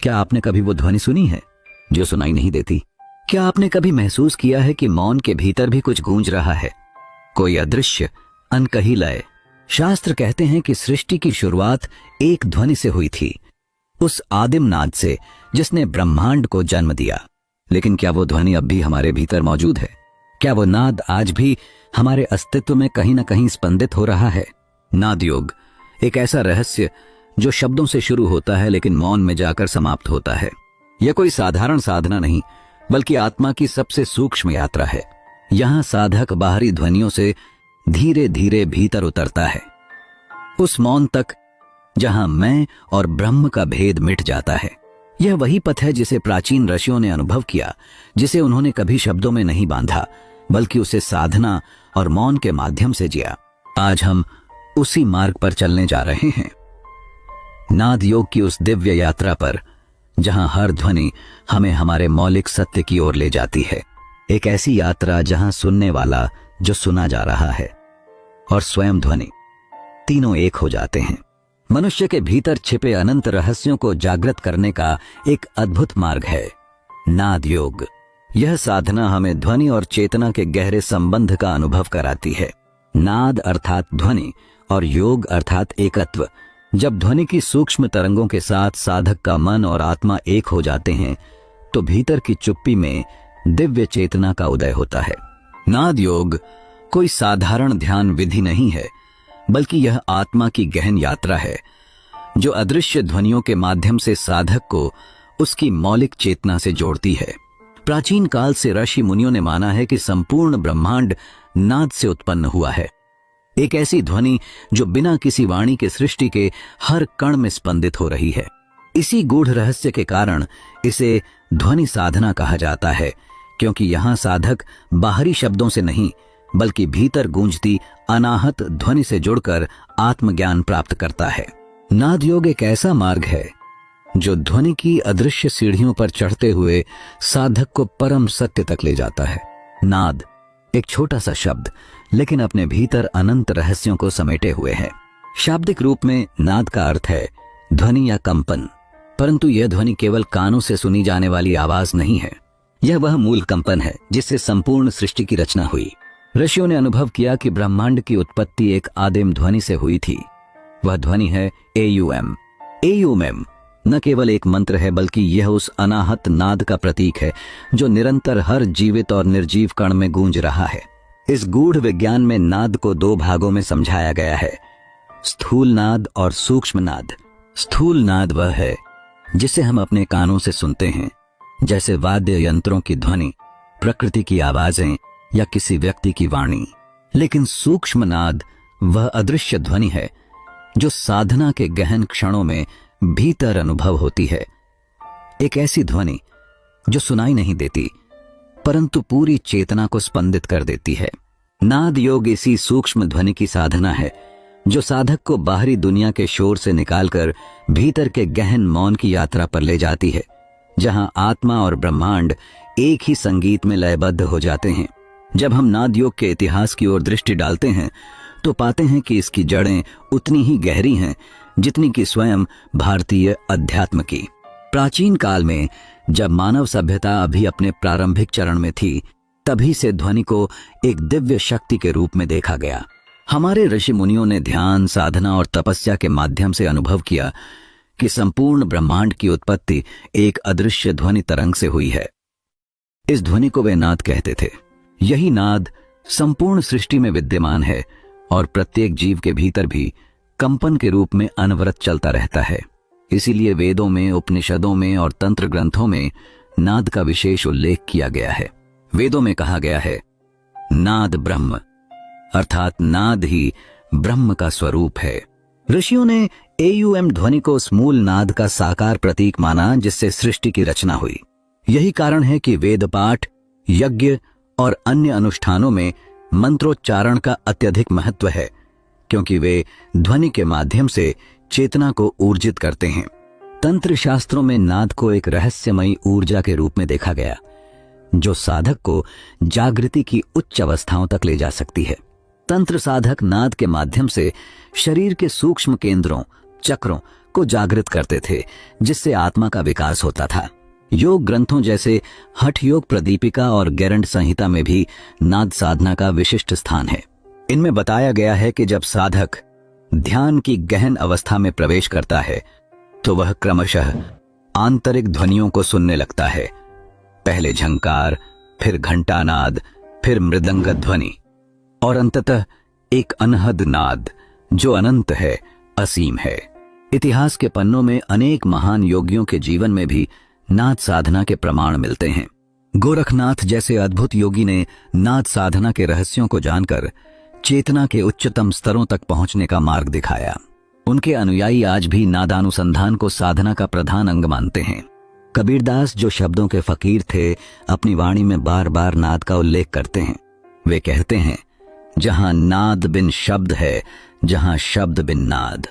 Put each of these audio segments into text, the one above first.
क्या आपने कभी वो ध्वनि सुनी है जो सुनाई नहीं देती? क्या आपने कभी महसूस किया है कि मौन के भीतर भी कुछ गूंज रहा है, कोई अदृश्य अनकही लय? शास्त्र कहते हैं कि सृष्टि की शुरुआत एक ध्वनि से हुई थी, उस आदिम नाद से जिसने ब्रह्मांड को जन्म दिया। लेकिन क्या वो ध्वनि अब भी हमारे भीतर मौजूद है? क्या वो नाद आज भी हमारे अस्तित्व में कहीं ना कहीं स्पंदित हो रहा है? नाद योग एक ऐसा रहस्य जो शब्दों से शुरू होता है लेकिन मौन में जाकर समाप्त होता है। यह कोई साधारण साधना नहीं, बल्कि आत्मा की सबसे सूक्ष्म यात्रा है। यहां साधक बाहरी ध्वनियों से धीरे धीरे भीतर उतरता है, उस मौन तक जहां मैं और ब्रह्म का भेद मिट जाता है। यह वही पथ है जिसे प्राचीन ऋषियों ने अनुभव किया, जिसे उन्होंने कभी शब्दों में नहीं बांधा, बल्कि उसे साधना और मौन के माध्यम से जिया। आज हम उसी मार्ग पर चलने जा रहे हैं, नाद योग की उस दिव्य यात्रा पर जहां हर ध्वनि हमें हमारे मौलिक सत्य की ओर ले जाती है। एक ऐसी यात्रा जहां सुनने वाला, जो सुना जा रहा है, और स्वयं ध्वनि तीनों एक हो जाते हैं। मनुष्य के भीतर छिपे अनंत रहस्यों को जागृत करने का एक अद्भुत मार्ग है नाद योग। यह साधना हमें ध्वनि और चेतना के गहरे संबंध का अनुभव कराती है। नाद अर्थात ध्वनि और योग अर्थात एकत्व। जब ध्वनि की सूक्ष्म तरंगों के साथ साधक का मन और आत्मा एक हो जाते हैं, तो भीतर की चुप्पी में दिव्य चेतना का उदय होता है। नाद योग कोई साधारण ध्यान विधि नहीं है, बल्कि यह आत्मा की गहन यात्रा है, जो अदृश्य ध्वनियों के माध्यम से साधक को उसकी मौलिक चेतना से जोड़ती है। प्राचीन काल से ऋषि मुनियों ने माना है कि संपूर्ण ब्रह्मांड नाद से उत्पन्न हुआ है, एक ऐसी ध्वनि जो बिना किसी वाणी के सृष्टि के हर कण में स्पंदित हो रही है। इसी गूढ़ रहस्य के कारण इसे ध्वनि साधना कहा जाता है, क्योंकि यहां साधक बाहरी शब्दों से नहीं, बल्कि भीतर गूंजती अनाहत ध्वनि से जुड़कर आत्मज्ञान प्राप्त करता है। नाद योग एक ऐसा मार्ग है जो ध्वनि की अदृश्य सीढ़ियों पर चढ़ते हुए साधक को परम सत्य तक ले जाता है। नाद एक छोटा सा शब्द, लेकिन अपने भीतर अनंत रहस्यों को समेटे हुए है। शाब्दिक रूप में नाद का अर्थ है ध्वनि या कंपन, परंतु यह ध्वनि केवल कानों से सुनी जाने वाली आवाज नहीं है। यह वह मूल कंपन है जिससे संपूर्ण सृष्टि की रचना हुई। ऋषियों ने अनुभव किया कि ब्रह्मांड की उत्पत्ति एक आदिम ध्वनि से हुई थी। वह ध्वनि है एयूएम। एयूएम न केवल एक मंत्र है, बल्कि यह उस अनाहत नाद का प्रतीक है जो निरंतर हर जीवित और निर्जीव कण में गूंज रहा है। इस गूढ़ विज्ञान में नाद को दो भागों में समझाया गया है, स्थूल नाद और सूक्ष्म नाद। स्थूल नाद वह है जिसे हम अपने कानों से सुनते हैं, जैसे वाद्य यंत्रों की ध्वनि, प्रकृति की आवाजें या किसी व्यक्ति की वाणी। लेकिन सूक्ष्म नाद वह अदृश्य ध्वनि है जो साधना के गहन क्षणों में भीतर अनुभव होती है। एक ऐसी ध्वनि जो सुनाई नहीं देती, परंतु पूरी चेतना को स्पंदित कर देती है। नाद योग इसी सूक्ष्म ध्वनि की साधना है जो साधक को बाहरी दुनिया के शोर से निकालकर भीतर के गहन मौन की यात्रा पर ले जाती है, जहां आत्मा और ब्रह्मांड एक ही संगीत में लयबद्ध हो जाते हैं। जब हम नाद योग के इतिहास की ओर दृष्टि डालते हैं, तो पाते हैं कि इसकी जड़ें उतनी ही गहरी हैं जितनी कि स्वयं भारतीय अध्यात्म की। प्राचीन काल में जब मानव सभ्यता अभी अपने प्रारंभिक चरण में थी, तभी से ध्वनि को एक दिव्य शक्ति के रूप में देखा गया। हमारे ऋषि मुनियों ने ध्यान, साधना और तपस्या के माध्यम से अनुभव किया कि संपूर्ण ब्रह्मांड की उत्पत्ति एक अदृश्य ध्वनि तरंग से हुई है। इस ध्वनि को वे नाद कहते थे। यही नाद संपूर्ण सृष्टि में विद्यमान है और प्रत्येक जीव के भीतर भी कंपन के रूप में अनवरत चलता रहता है। इसीलिए वेदों में, उपनिषदों में और तंत्र ग्रंथों में नाद का विशेष उल्लेख किया गया है। वेदों में कहा गया है, नाद ब्रह्म, अर्थात नाद ही ब्रह्म का स्वरूप है। ऋषियों ने एयूएम ध्वनि को उस मूल नाद का साकार प्रतीक माना जिससे सृष्टि की रचना हुई। यही कारण है कि वेद पाठ, यज्ञ और अन्य अनुष्ठानों में मंत्रोच्चारण का अत्यधिक महत्व है, क्योंकि वे ध्वनि के माध्यम से चेतना को ऊर्जित करते हैं। तंत्र शास्त्रों में नाद को एक रहस्यमयी ऊर्जा के रूप में देखा गया, जो साधक को जागृति की उच्च अवस्थाओं तक ले जा सकती है। तंत्र साधक नाद के माध्यम से शरीर के सूक्ष्म केंद्रों, चक्रों को जागृत करते थे, जिससे आत्मा का विकास होता था। योग ग्रंथों जैसे हठ योग प्रदीपिका और गेरंड संहिता में भी नाद साधना का विशिष्ट स्थान है। इनमें बताया गया है कि जब साधक ध्यान की गहन अवस्था में प्रवेश करता है तो वह क्रमशः आंतरिक ध्वनियों को सुनने लगता है। पहले झंकार, फिर घंटानाद, फिर मृदंग ध्वनि और अंततः एक अनहद नाद जो अनंत है, असीम है। इतिहास के पन्नों में अनेक महान योगियों के जीवन में भी नाद साधना के प्रमाण मिलते हैं। गोरखनाथ जैसे अद्भुत योगी ने नाद साधना के रहस्यों को जानकर चेतना के उच्चतम स्तरों तक पहुंचने का मार्ग दिखाया। उनके अनुयायी आज भी नादानुसंधान को साधना का प्रधान अंग मानते हैं। कबीरदास जो शब्दों के फकीर थे, अपनी वाणी में बार बार नाद का उल्लेख करते हैं। वे कहते हैं, जहां नाद बिन शब्द है, जहां शब्द बिन नाद।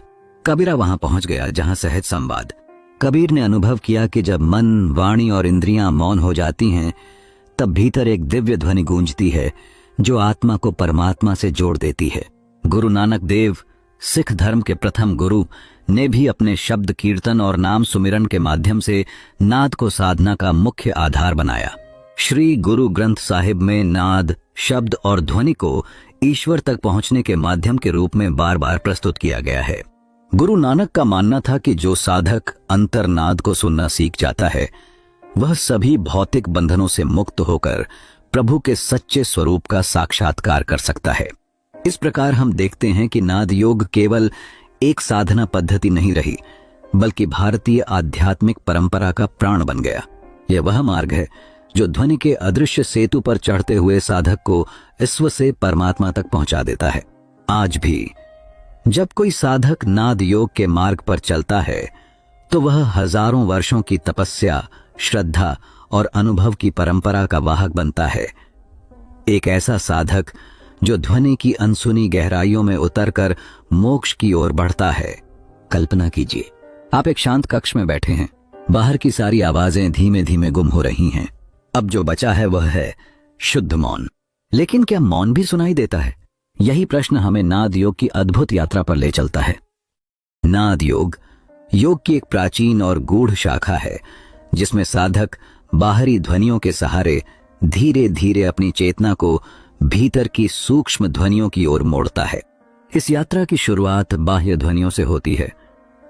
कबीरा वहां पहुंच गया जहां सहज संवाद। कबीर ने अनुभव किया कि जब मन, वाणी और इंद्रियां मौन हो जाती हैं, तब भीतर एक दिव्य ध्वनि गूंजती है जो आत्मा को परमात्मा से जोड़ देती है। गुरु नानक देव, सिख धर्म के प्रथम गुरु, ने भी अपने शब्द कीर्तन और नाम सुमिरन के माध्यम से नाद को साधना का मुख्य आधार बनाया। श्री गुरु ग्रंथ साहिब में नाद, शब्द और ध्वनि को ईश्वर तक पहुंचने के माध्यम के रूप में बार बार प्रस्तुत किया गया है। गुरु नानक का मानना था कि जो साधक अंतर्नाद को सुनना सीख जाता है, वह सभी भौतिक बंधनों से मुक्त होकर प्रभु के सच्चे स्वरूप का साक्षात्कार कर सकता है। इस प्रकार हम देखते हैं कि नाद योग केवल एक साधना पद्धति नहीं रही, बल्कि भारतीय आध्यात्मिक परंपरा का प्राण बन गया। यह वह मार्ग है जो ध्वनि के अदृश्य सेतु पर चढ़ते हुए साधक को ईश्वर से परमात्मा तक पहुंचा देता है। आज भी जब कोई साधक नाद योग के मार्ग पर चलता है, तो वह हजारों वर्षों की तपस्या, श्रद्धा और अनुभव की परंपरा का वाहक बनता है। एक ऐसा साधक जो ध्वनि की अनसुनी गहराइयों में उतरकर मोक्ष की ओर बढ़ता है। कल्पना कीजिए, आप एक शांत कक्ष में बैठे हैं, बाहर की सारी आवाजें धीमे धीमे गुम हो रही हैं। अब जो बचा है वह है शुद्ध मौन। लेकिन क्या मौन भी सुनाई देता है? यही प्रश्न हमें नाद योग की अद्भुत यात्रा पर ले चलता है। नाद योग की एक प्राचीन और गूढ़ शाखा है, जिसमें साधक बाहरी ध्वनियों के सहारे धीरे धीरे अपनी चेतना को भीतर की सूक्ष्म ध्वनियों की ओर मोड़ता है। इस यात्रा की शुरुआत बाह्य ध्वनियों से होती है।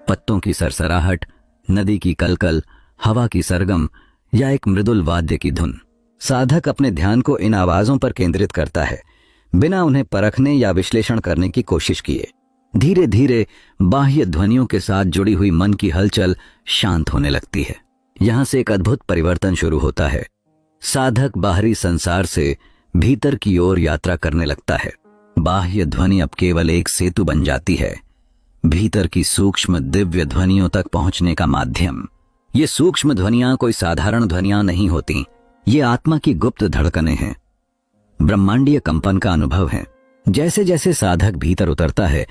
पत्तों की सरसराहट, नदी की कलकल, हवा की सरगम या एक मृदुल वाद्य की धुन। साधक अपने ध्यान को इन आवाजों पर केंद्रित करता है, बिना उन्हें परखने या विश्लेषण करने की कोशिश किए। धीरे धीरे बाह्य ध्वनियों के साथ जुड़ी हुई मन की हलचल शांत होने लगती है। यहां से एक अद्भुत परिवर्तन शुरू होता है। साधक बाहरी संसार से भीतर की ओर यात्रा करने लगता है। बाह्य ध्वनि अब केवल एक सेतु बन जाती है, भीतर की सूक्ष्म दिव्य ध्वनियों तक पहुंचने का माध्यम। ये सूक्ष्म ध्वनियां कोई साधारण ध्वनियां नहीं होती, ये आत्मा की गुप्त धड़कनें हैं, ब्रह्मांडीय कंपन का अनुभव है। जैसे जैसे साधक भीतर उतरता है,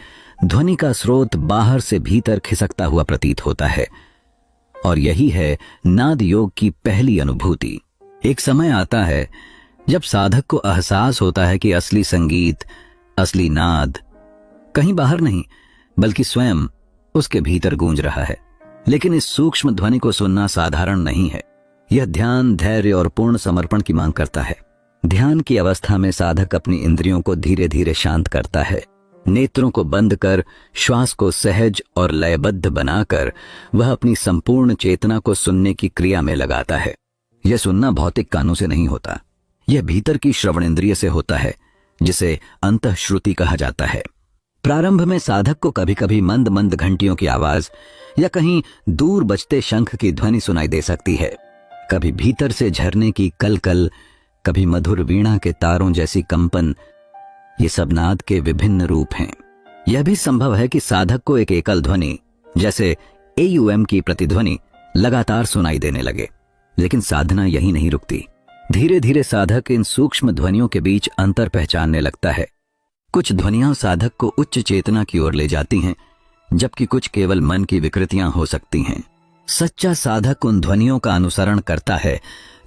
ध्वनि का स्रोत बाहर से भीतर खिसकता हुआ प्रतीत होता है, और यही है नाद योग की पहली अनुभूति। एक समय आता है जब साधक को एहसास होता है कि असली संगीत, असली नाद कहीं बाहर नहीं, बल्कि स्वयं उसके भीतर गूंज रहा है। लेकिन इस सूक्ष्म ध्वनि को सुनना साधारण नहीं है। यह ध्यान, धैर्य और पूर्ण समर्पण की मांग करता है। ध्यान की अवस्था में साधक अपनी इंद्रियों को धीरे धीरे शांत करता है। नेत्रों को बंद कर, श्वास को सहज और लयबद्ध बनाकर वह अपनी संपूर्ण चेतना को सुनने की क्रिया में लगाता है। यह सुनना भौतिक कानों से नहीं होता, यह भीतर की श्रवण इंद्रिय से होता है, जिसे अंतःश्रुति कहा जाता है। प्रारंभ में साधक को कभी कभी मंद मंद घंटियों की आवाज या कहीं दूर बजते शंख की ध्वनि सुनाई दे सकती है। कभी भीतर से झरने की कलकल, कभी मधुर वीणा के तारों जैसी कंपन। ये सब नाद के विभिन्न रूप हैं। यह भी संभव है कि साधक को एक एकल ध्वनि, जैसे AUM की प्रतिध्वनि, लगातार सुनाई देने लगे। लेकिन साधना यही नहीं रुकती। धीरे धीरे साधक इन सूक्ष्म ध्वनियों के बीच अंतर पहचानने लगता है। कुछ ध्वनियां साधक को उच्च चेतना की ओर ले जाती हैं, जबकि कुछ केवल मन की विकृतियां हो सकती हैं। सच्चा साधक उन ध्वनियों का अनुसरण करता है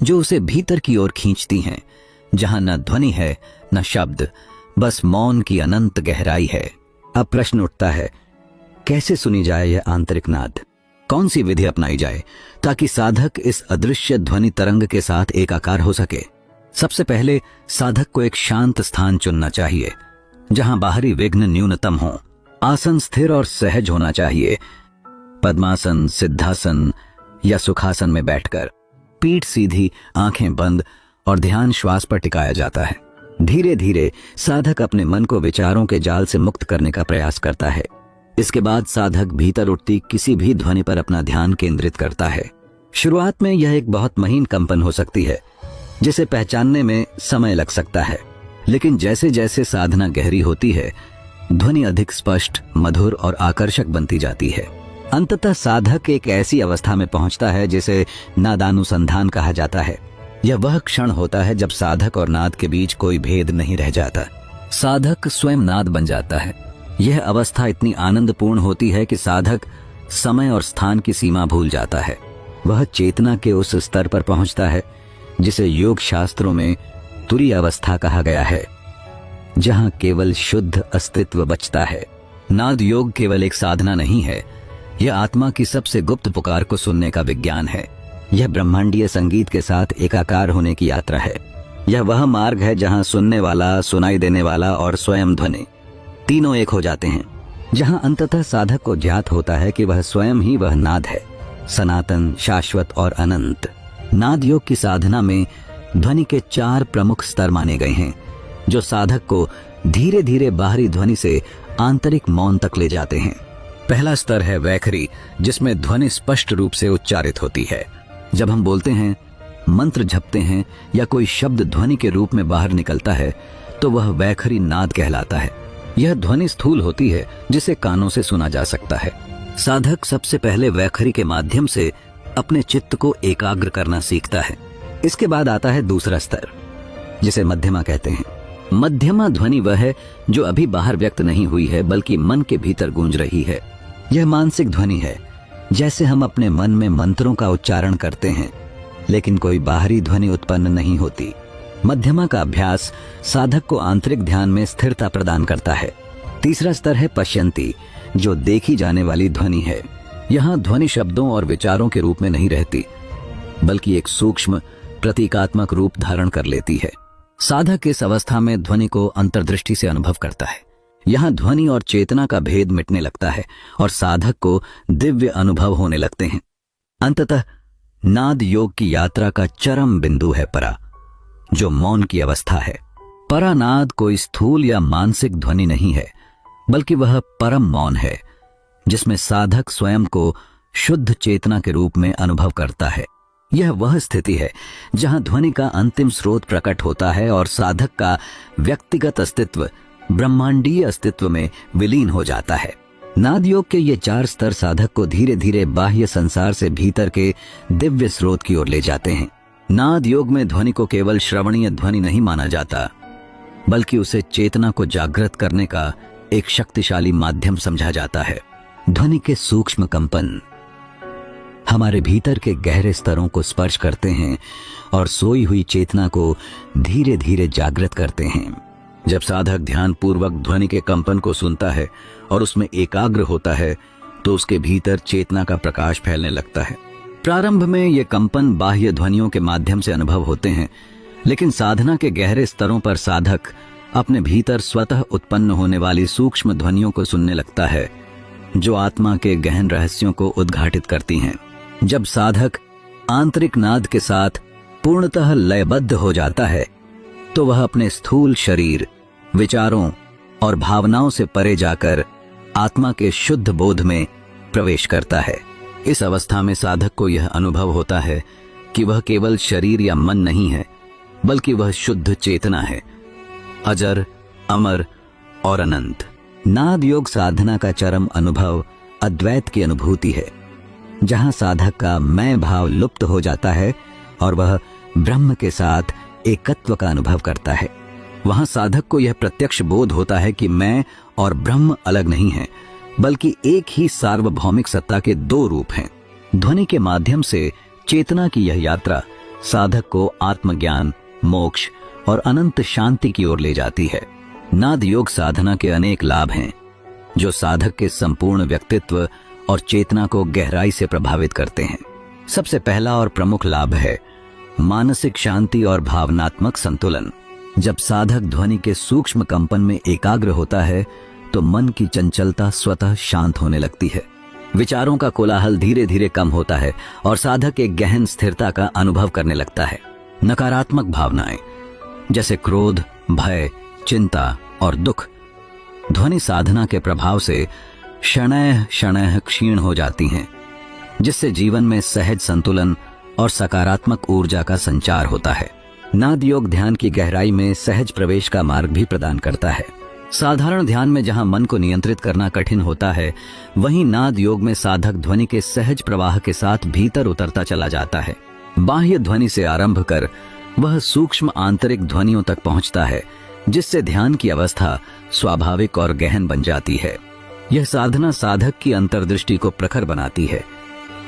जो उसे भीतर की ओर खींचती हैं, जहां न ध्वनि है न शब्द, बस मौन की अनंत गहराई है। अब प्रश्न उठता है, कैसे सुनी जाए यह आंतरिक नाद? कौन सी विधि अपनाई जाए ताकि साधक इस अदृश्य ध्वनि तरंग के साथ एकाकार हो सके? सबसे पहले साधक को एक शांत स्थान चुनना चाहिए जहां बाहरी विघ्न न्यूनतम हो। आसन स्थिर और सहज होना चाहिए। पद्मासन, सिद्धासन या सुखासन में बैठकर पीठ सीधी, आंखें बंद और ध्यान श्वास पर टिकाया जाता है। धीरे धीरे साधक अपने मन को विचारों के जाल से मुक्त करने का प्रयास करता है। इसके बाद साधक भीतर उठती किसी भी ध्वनि पर अपना ध्यान केंद्रित करता है। शुरुआत में यह एक बहुत महीन कंपन हो सकती है जिसे पहचानने में समय लग सकता है, लेकिन जैसे जैसे साधना गहरी होती है ध्वनि अधिक स्पष्ट, मधुर और आकर्षक बनती जाती है। अंततः साधक एक ऐसी अवस्था में पहुंचता है जिसे नादानुसंधान कहा जाता है। यह वह क्षण होता है जब साधक और नाद के बीच कोई भेद नहीं रह जाता। साधक स्वयं नाद बन जाता है। यह अवस्था इतनी आनंदपूर्ण होती है कि साधक समय और स्थान की सीमा भूल जाता है। वह चेतना के उस स्तर पर पहुंचता है जिसे योग शास्त्रों में तुरीय अवस्था कहा गया है, जहां केवल शुद्ध अस्तित्व बचता है। नाद योग केवल एक साधना नहीं है, यह आत्मा की सबसे गुप्त पुकार को सुनने का विज्ञान है। यह ब्रह्मांडीय संगीत के साथ एकाकार होने की यात्रा है। यह वह मार्ग है जहां सुनने वाला, सुनाई देने वाला और स्वयं ध्वनि तीनों एक हो जाते हैं, जहां अंततः साधक को ज्ञात होता है कि वह स्वयं ही वह नाद है, सनातन, शाश्वत और अनंत। नाद योग की साधना में ध्वनि के 4 प्रमुख स्तर माने गए हैं जो साधक को धीरे धीरे बाहरी ध्वनि से आंतरिक मौन तक ले जाते हैं। पहला स्तर है वैखरी, जिसमें ध्वनि स्पष्ट रूप से उच्चारित होती है। जब हम बोलते हैं, मंत्र जपते हैं या कोई शब्द ध्वनि के रूप में बाहर निकलता है तो वह वैखरी नाद कहलाता है। यह ध्वनि स्थूल होती है जिसे कानों से सुना जा सकता है। साधक सबसे पहले वैखरी के माध्यम से अपने चित्त को एकाग्र करना सीखता है। इसके बाद आता है दूसरा स्तर जिसे मध्यमा कहते हैं। मध्यमा ध्वनि वह है जो अभी बाहर व्यक्त नहीं हुई है बल्कि मन के भीतर गूंज रही है। यह मानसिक ध्वनि है, जैसे हम अपने मन में मंत्रों का उच्चारण करते हैं लेकिन कोई बाहरी ध्वनि उत्पन्न नहीं होती। मध्यमा का अभ्यास साधक को आंतरिक ध्यान में स्थिरता प्रदान करता है। तीसरा स्तर है पश्यंती, जो देखी जाने वाली ध्वनि है। यहाँ ध्वनि शब्दों और विचारों के रूप में नहीं रहती बल्कि एक सूक्ष्म प्रतीकात्मक रूप धारण कर लेती है। साधक इस अवस्था में ध्वनि को अंतर्दृष्टि से अनुभव करता है। यहाँ ध्वनि और चेतना का भेद मिटने लगता है और साधक को दिव्य अनुभव होने लगते हैं। अंततः नाद योग की यात्रा का चरम बिंदु है परा, जो मौन की अवस्था है। परानाद कोई स्थूल या मानसिक ध्वनि नहीं है बल्कि वह परम मौन है जिसमें साधक स्वयं को शुद्ध चेतना के रूप में अनुभव करता है। यह वह स्थिति है जहां ध्वनि का अंतिम स्रोत प्रकट होता है और साधक का व्यक्तिगत अस्तित्व ब्रह्मांडीय अस्तित्व में विलीन हो जाता है। नाद योग के ये 4 स्तर साधक को धीरे धीरे बाह्य संसार से भीतर के दिव्य स्रोत की ओर ले जाते हैं। नाद योग में ध्वनि को केवल श्रवणीय ध्वनि नहीं माना जाता बल्कि उसे चेतना को जागृत करने का एक शक्तिशाली माध्यम समझा जाता है। ध्वनि के सूक्ष्म कंपन हमारे भीतर के गहरे स्तरों को स्पर्श करते हैं और सोई हुई चेतना को धीरे धीरे जागृत करते हैं। जब साधक ध्यान पूर्वक ध्वनि के कंपन को सुनता है और उसमें एकाग्र होता है तो उसके भीतर चेतना का प्रकाश फैलने लगता है। प्रारंभ में ये कंपन बाह्य ध्वनियों के माध्यम से अनुभव होते हैं, लेकिन साधना के गहरे स्तरों पर साधक अपने भीतर स्वतः उत्पन्न होने वाली सूक्ष्म ध्वनियों को सुनने लगता है जो आत्मा के गहन रहस्यों को उद्घाटित करती हैं। जब साधक आंतरिक नाद के साथ पूर्णतः लयबद्ध हो जाता है तो वह अपने स्थूल शरीर, विचारों और भावनाओं से परे जाकर आत्मा के शुद्ध बोध में प्रवेश करता है। इस अवस्था में साधक को यह अनुभव होता है कि वह केवल शरीर या मन नहीं है बल्कि वह शुद्ध चेतना है, अजर, अमर और अनंत। नाद योग साधना का चरम अनुभव अद्वैत की अनुभूति है, जहां साधक का मैं भाव लुप्त हो जाता है और वह ब्रह्म के साथ एकत्व का अनुभव करता है। वहां साधक को यह प्रत्यक्ष बोध होता है कि मैं और ब्रह्म अलग नहीं हैं, बल्कि एक ही सार्वभौमिक सत्ता के 2 रूप हैं। ध्वनि के माध्यम से चेतना की यह यात्रा साधक को आत्मज्ञान, मोक्ष और अनंत शांति की ओर ले जाती है। नाद योग साधना के अनेक लाभ हैं, जो साधक के संपूर्ण व्यक्तित्व और चेतना को गहराई से प्रभावित करते हैं। सबसे पहला और प्रमुख लाभ है मानसिक शांति और भावनात्मक संतुलन। जब साधक ध्वनि के सूक्ष्म कंपन में एकाग्र होता है तो मन की चंचलता स्वतः शांत होने लगती है। विचारों का कोलाहल धीरे धीरे कम होता है और साधक एक गहन स्थिरता का अनुभव करने लगता है। नकारात्मक भावनाएं जैसे क्रोध, भय, चिंता और दुख ध्वनि साधना के प्रभाव से शनैः शनैः क्षीण हो जाती हैं, जिससे जीवन में सहज संतुलन और सकारात्मक ऊर्जा का संचार होता है। नाद योग ध्यान की गहराई में सहज प्रवेश का मार्ग भी प्रदान करता है। साधारण ध्यान में जहां मन को नियंत्रित करना कठिन होता है, वहीं नाद योग में साधक ध्वनि के सहज प्रवाह के साथ भीतर उतरता चला जाता है। बाह्य ध्वनि से आरंभ कर वह सूक्ष्म आंतरिक ध्वनियों तक पहुंचता है, जिससे ध्यान की अवस्था स्वाभाविक और गहन बन जाती है। यह साधना साधक की अंतर्दृष्टि को प्रखर बनाती है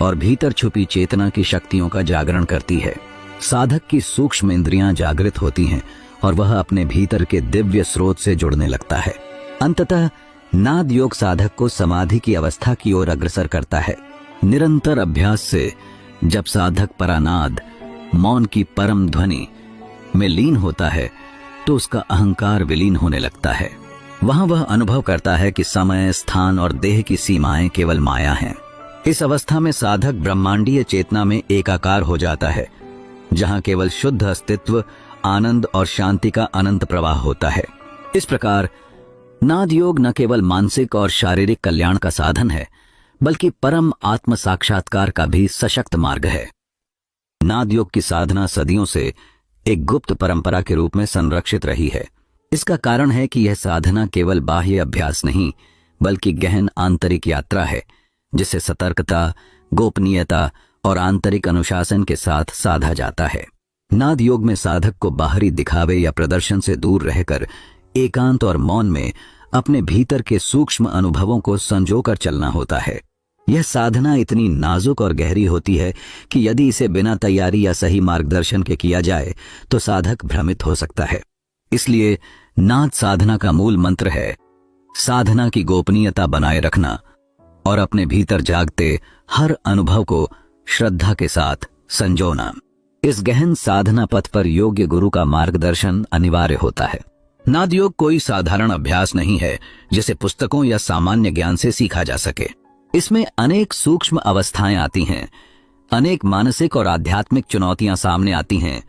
और भीतर छुपी चेतना की शक्तियों का जागरण करती है। साधक की सूक्ष्म इंद्रियां जागृत होती हैं और वह अपने भीतर के दिव्य स्रोत से जुड़ने लगता है। अंततः नाद योग साधक को समाधि की अवस्था की ओर अग्रसर करता है। निरंतर अभ्यास से जब साधक परानाद, मौन की परम ध्वनि में लीन होता है तो उसका अहंकार विलीन होने लगता है। वहां वह अनुभव करता है कि समय, स्थान और देह की सीमाएं केवल माया हैं। इस अवस्था में साधक ब्रह्मांडीय चेतना में एकाकार हो जाता है, जहां केवल शुद्ध अस्तित्व, आनंद और शांति का अनंत प्रवाह होता है। इस प्रकार नाद योग न केवल मानसिक और शारीरिक कल्याण का साधन है, बल्कि परम आत्म साक्षात्कार का भी सशक्त मार्ग है। नाद योग की साधना सदियों से एक गुप्त परंपरा के रूप में संरक्षित रही है। इसका कारण है कि यह साधना केवल बाह्य अभ्यास नहीं, बल्कि गहन आंतरिक यात्रा है, जिसे सतर्कता, गोपनीयता और आंतरिक अनुशासन के साथ साधा जाता है। नाद योग में साधक को बाहरी दिखावे या प्रदर्शन से दूर रहकर एकांत और मौन में अपने भीतर के सूक्ष्म अनुभवों को संजोकर चलना होता है। यह साधना इतनी नाजुक और गहरी होती है कि यदि इसे बिना तैयारी या सही मार्गदर्शन के किया जाए तो साधक भ्रमित हो सकता है। इसलिए नाद साधना का मूल मंत्र है साधना की गोपनीयता बनाए रखना और अपने भीतर जागते हर अनुभव को श्रद्धा के साथ संजोना। इस गहन साधना पथ पर योग्य गुरु का मार्गदर्शन अनिवार्य होता है। नाद योग कोई साधारण अभ्यास नहीं है जिसे पुस्तकों या सामान्य ज्ञान से सीखा जा सके। इसमें अनेक सूक्ष्म अवस्थाएं आती हैं, अनेक मानसिक और आध्यात्मिक चुनौतियां सामने आती हैं,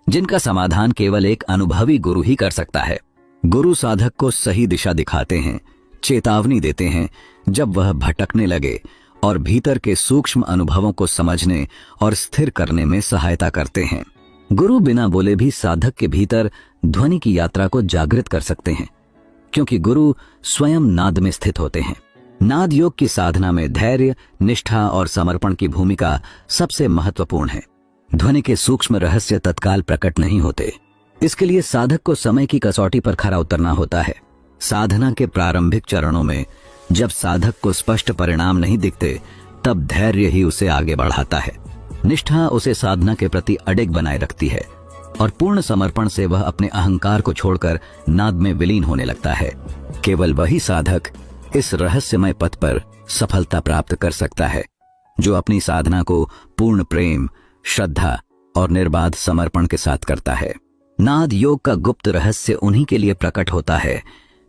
जिनका समाधान केवल एक अनुभवी गुरु ही कर सकता है। गुरु साधक को सही दिशा दिखाते हैं, चेतावनी देते हैं जब वह भटकने लगे और भीतर के सूक्ष्म अनुभवों को समझने और स्थिर करने में सहायता करते हैं। गुरु बिना बोले भी साधक के भीतर ध्वनि की यात्रा को जागृत कर सकते हैं, क्योंकि गुरु स्वयं नाद में स्थित होते हैं। नाद योग की साधना में धैर्य, निष्ठा और समर्पण की भूमिका सबसे महत्वपूर्ण है। ध्वनि के सूक्ष्म रहस्य तत्काल प्रकट नहीं होते। इसके लिए साधक को समय की कसौटी पर खरा उतरना होता है। साधना के प्रारंभिक चरणों में जब साधक को स्पष्ट परिणाम नहीं दिखते, तब धैर्य ही उसे आगे बढ़ाता है। निष्ठा उसे साधना के प्रति अडिग बनाए रखती है और पूर्ण समर्पण से वह अपने अहंकार को छोड़कर नाद में विलीन होने लगता है। केवल वही साधक इस रहस्यमय पथ पर सफलता प्राप्त कर सकता है जो अपनी साधना को पूर्ण प्रेम, श्रद्धा और निर्बाध समर्पण के साथ करता है। नाद योग का गुप्त रहस्य उन्हीं के लिए प्रकट होता है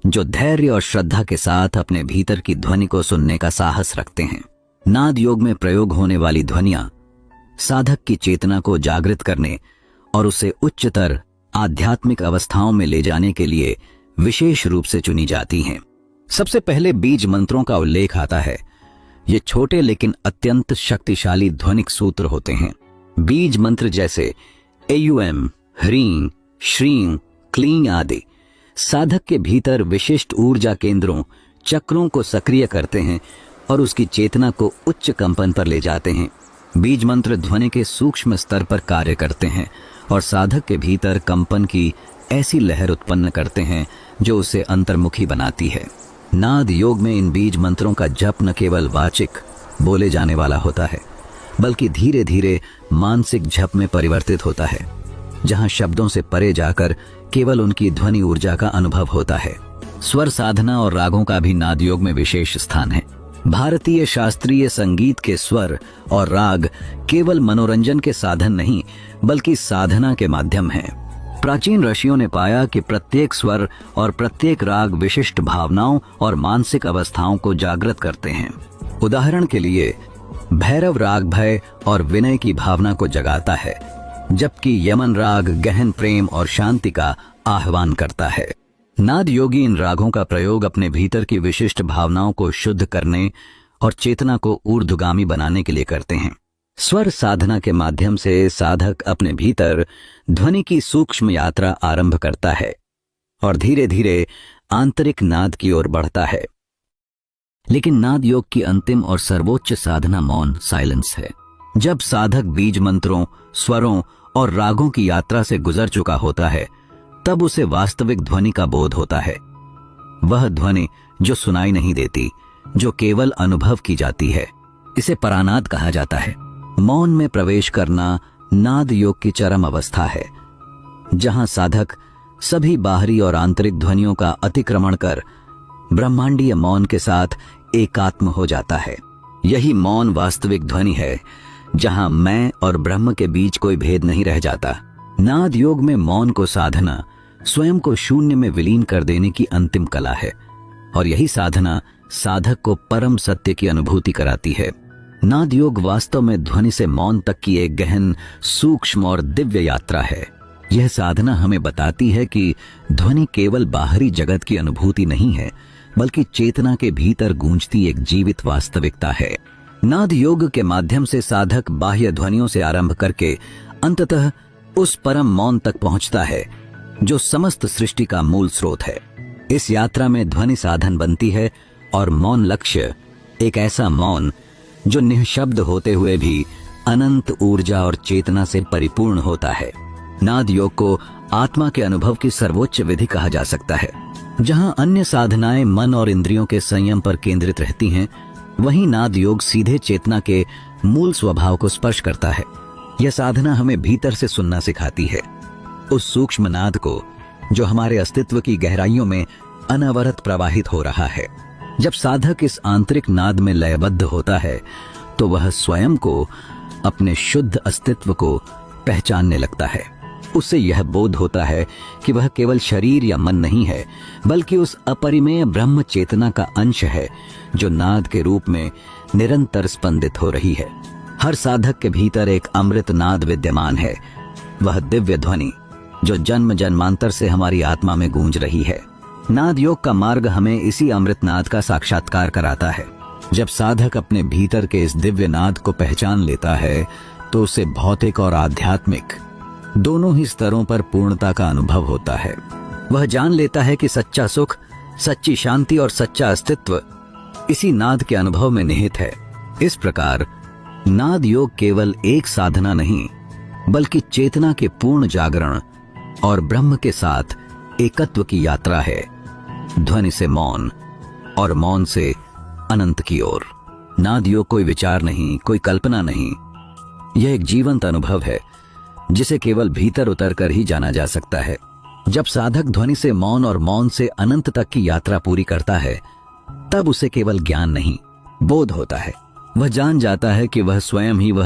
जो धैर्य और श्रद्धा के साथ अपने भीतर की ध्वनि को सुनने का साहस रखते हैं। नाद योग में प्रयोग होने वाली ध्वनियां साधक की चेतना को जागृत करने और उसे उच्चतर आध्यात्मिक अवस्थाओं में ले जाने के लिए विशेष रूप से चुनी जाती हैं। सबसे पहले बीज मंत्रों का उल्लेख आता है। ये छोटे लेकिन अत्यंत शक्तिशाली ध्वनिक सूत्र होते हैं। बीज मंत्र जैसे एयुएम, ह्रीं, श्रीं, क्लीं आदि साधक के भीतर विशिष्ट ऊर्जा केंद्रों, चक्रों को सक्रिय करते हैं और उसकी चेतना को उच्च कंपन पर ले जाते हैं। बीज मंत्र ध्वनि के सूक्ष्म स्तर पर कार्य करते हैं और साधक के भीतर कंपन की ऐसी लहर उत्पन्न करते हैं जो उसे अंतर्मुखी बनाती है। नाद योग में इन बीज मंत्रों का जप न केवल वाचिक बोले जाने वाला होता है, बल्कि धीरे धीरे मानसिक जप में परिवर्तित होता है, जहां शब्दों से परे जाकर केवल उनकी ध्वनि ऊर्जा का अनुभव होता है। स्वर साधना और रागों का भी नाद योग में विशेष स्थान है। भारतीय शास्त्रीय संगीत के स्वर और राग केवल मनोरंजन के साधन नहीं बल्कि साधना के माध्यम हैं। प्राचीन ऋषियों ने पाया कि प्रत्येक स्वर और प्रत्येक राग विशिष्ट भावनाओं और मानसिक अवस्थाओं को जागृत करते हैं। उदाहरण के लिए भैरव राग भय और विनय की भावना को जगाता है, जबकि यमन राग गहन प्रेम और शांति का आह्वान करता है। नाद योगी इन रागों का प्रयोग अपने भीतर की विशिष्ट भावनाओं को शुद्ध करने और चेतना को ऊर्ध्वगामी बनाने के लिए करते हैं। स्वर साधना के माध्यम से साधक अपने भीतर ध्वनि की सूक्ष्म यात्रा आरंभ करता है और धीरे धीरे आंतरिक नाद की ओर बढ़ता है। लेकिन नाद योग की अंतिम और सर्वोच्च साधना मौन साइलेंस है। जब साधक बीज मंत्रों, स्वरों और रागों की यात्रा से गुजर चुका होता है, तब उसे वास्तविक ध्वनि का बोध होता है। वह ध्वनि जो सुनाई नहीं देती, जो केवल अनुभव की जाती है, इसे परानाद कहा जाता है। मौन में प्रवेश करना नाद योग की चरम अवस्था है, जहां साधक सभी बाहरी और आंतरिक ध्वनियों का अतिक्रमण कर ब्रह्मांडीय मौन के साथ एकात्म हो जाता है। यही मौन वास्तविक ध्वनि है, जहां मैं और ब्रह्म के बीच कोई भेद नहीं रह जाता। नाद योग में मौन को साधना स्वयं को शून्य में विलीन कर देने की अंतिम कला है, और यही साधना साधक को परम सत्य की अनुभूति कराती है। नाद योग वास्तव में ध्वनि से मौन तक की एक गहन, सूक्ष्म और दिव्य यात्रा है। यह साधना हमें बताती है कि ध्वनि केवल बाहरी जगत की अनुभूति नहीं है, बल्कि चेतना के भीतर गूंजती एक जीवित वास्तविकता है। नाद योग के माध्यम से साधक बाह्य ध्वनियों से आरंभ करके अंततः उस परम मौन तक पहुंचता है जो समस्त सृष्टि का मूल स्रोत है। इस यात्रा में ध्वनि साधन बनती है और मौन लक्ष्य, एक ऐसा मौन जो निःशब्द होते हुए भी अनंत ऊर्जा और चेतना से परिपूर्ण होता है। नाद योग को आत्मा के अनुभव की सर्वोच्च विधि कहा जा सकता है। जहां अन्य साधनाएं मन और इंद्रियों के संयम पर केंद्रित रहती हैं, वहीं नाद योग सीधे चेतना के मूल स्वभाव को स्पर्श करता है। यह साधना हमें भीतर से सुनना सिखाती है, उस सूक्ष्म नाद को जो हमारे अस्तित्व की गहराइयों में अनवरत प्रवाहित हो रहा है। जब साधक इस आंतरिक नाद में लयबद्ध होता है, तो वह स्वयं को, अपने शुद्ध अस्तित्व को पहचानने लगता है। उससे यह बोध होता है कि वह केवल शरीर या मन नहीं है, बल्कि उस अपरिमेय ब्रह्म चेतना का अंश है जो नाद के रूप में निरंतर स्पंदित हो रही है। हर साधक के भीतर एक अमृत नाद विद्यमान है, वह दिव्य ध्वनि जो जन्म जन्मांतर से हमारी आत्मा में गूंज रही है। नाद योग का मार्ग हमें इसी अमृत नाद का साक्षात्कार कराता है। जब साधक अपने भीतर के इस दिव्य नाद को पहचान लेता है, तो उसे भौतिक और आध्यात्मिक दोनों ही स्तरों पर पूर्णता का अनुभव होता है। वह जान लेता है कि सच्चा सुख, सच्ची शांति और सच्चा अस्तित्व इसी नाद के अनुभव में निहित है। इस प्रकार नाद योग केवल एक साधना नहीं, बल्कि चेतना के पूर्ण जागरण और ब्रह्म के साथ एकत्व की यात्रा है। ध्वनि से मौन और मौन से अनंत की ओर। नाद योग कोई विचार नहीं, कोई कल्पना नहीं, यह एक जीवंत अनुभव है जिसे केवल भीतर उतरकर ही जाना जा सकता है। जब साधक ध्वनि से मौन और मौन से अनंत तक की यात्रा पूरी करता है, तब उसे केवल ज्ञान नहीं, बोध होता है। वह जान जाता है कि वह स्वयं ही वह